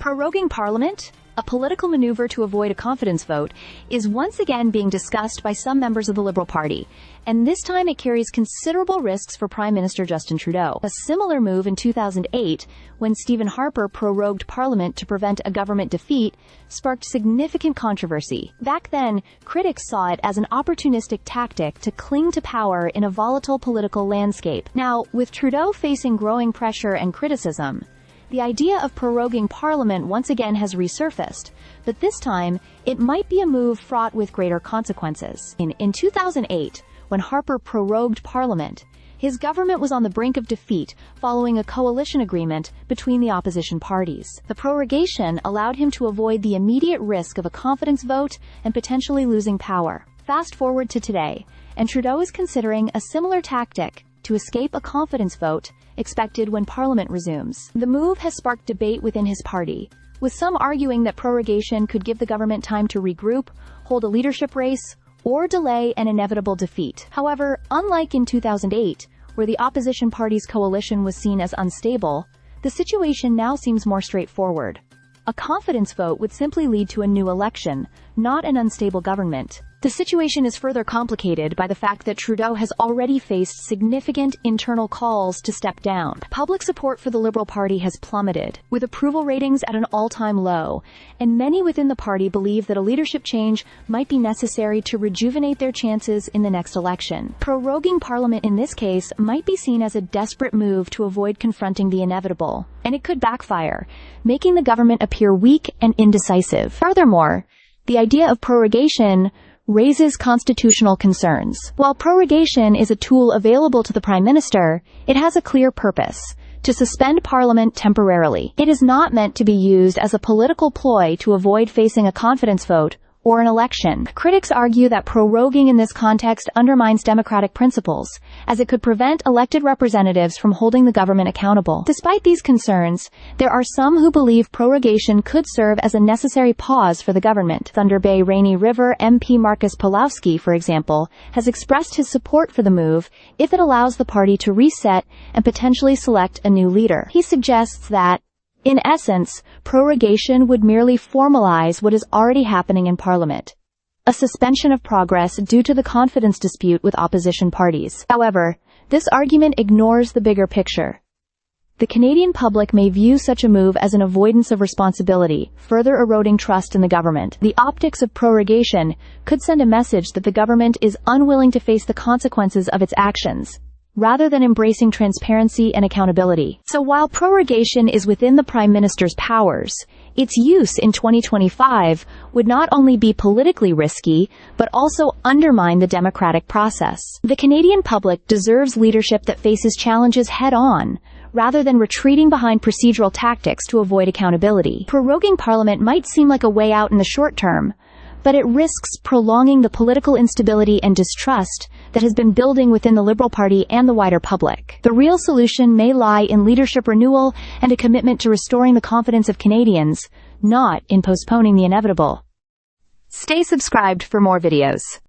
Proroguing Parliament, a political maneuver to avoid a confidence vote, is once again being discussed by some members of the Liberal Party, and this time it carries considerable risks for Prime Minister Justin Trudeau. A similar move in 2008, when Stephen Harper prorogued Parliament to prevent a government defeat, sparked significant controversy. Back then, critics saw it as an opportunistic tactic to cling to power in a volatile political landscape. Now, with Trudeau facing growing pressure and criticism, the idea of proroguing Parliament once again has resurfaced, but this time, it might be a move fraught with greater consequences. In 2008, when Harper prorogued Parliament, his government was on the brink of defeat following a coalition agreement between the opposition parties. The prorogation allowed him to avoid the immediate risk of a confidence vote and potentially losing power. Fast forward to today, and Trudeau is considering a similar tactic to escape a confidence vote expected when Parliament resumes. The move has sparked debate within his party, with some arguing that prorogation could give the government time to regroup, hold a leadership race, or delay an inevitable defeat. However, unlike in 2008, where the opposition party's coalition was seen as unstable, the situation now seems more straightforward. A confidence vote would simply lead to a new election, not an unstable government. The situation is further complicated by the fact that Trudeau has already faced significant internal calls to step down. Public support for the Liberal Party has plummeted, with approval ratings at an all-time low, and many within the party believe that a leadership change might be necessary to rejuvenate their chances in the next election. Proroguing Parliament in this case might be seen as a desperate move to avoid confronting the inevitable, and it could backfire, making the government appear weak and indecisive. Furthermore, the idea of prorogation raises constitutional concerns. While prorogation is a tool available to the Prime Minister, it has a clear purpose: to suspend Parliament temporarily. It is not meant to be used as a political ploy to avoid facing a confidence vote or an election. Critics argue that proroguing in this context undermines democratic principles, as it could prevent elected representatives from holding the government accountable. Despite these concerns, there are some who believe prorogation could serve as a necessary pause for the government. Thunder Bay Rainy River MP Marcus Pawlowski, for example, has expressed his support for the move if it allows the party to reset and potentially select a new leader. He suggests that, in essence, prorogation would merely formalize what is already happening in Parliament: a suspension of progress due to the confidence dispute with opposition parties. However, this argument ignores the bigger picture. The Canadian public may view such a move as an avoidance of responsibility, further eroding trust in the government. The optics of prorogation could send a message that the government is unwilling to face the consequences of its actions, rather than embracing transparency and accountability. So while prorogation is within the Prime Minister's powers, its use in 2025 would not only be politically risky, but also undermine the democratic process. The Canadian public deserves leadership that faces challenges head-on, rather than retreating behind procedural tactics to avoid accountability. Proroguing Parliament might seem like a way out in the short term, but it risks prolonging the political instability and distrust that has been building within the Liberal Party and the wider public. The real solution may lie in leadership renewal and a commitment to restoring the confidence of Canadians, not in postponing the inevitable. Stay subscribed for more videos.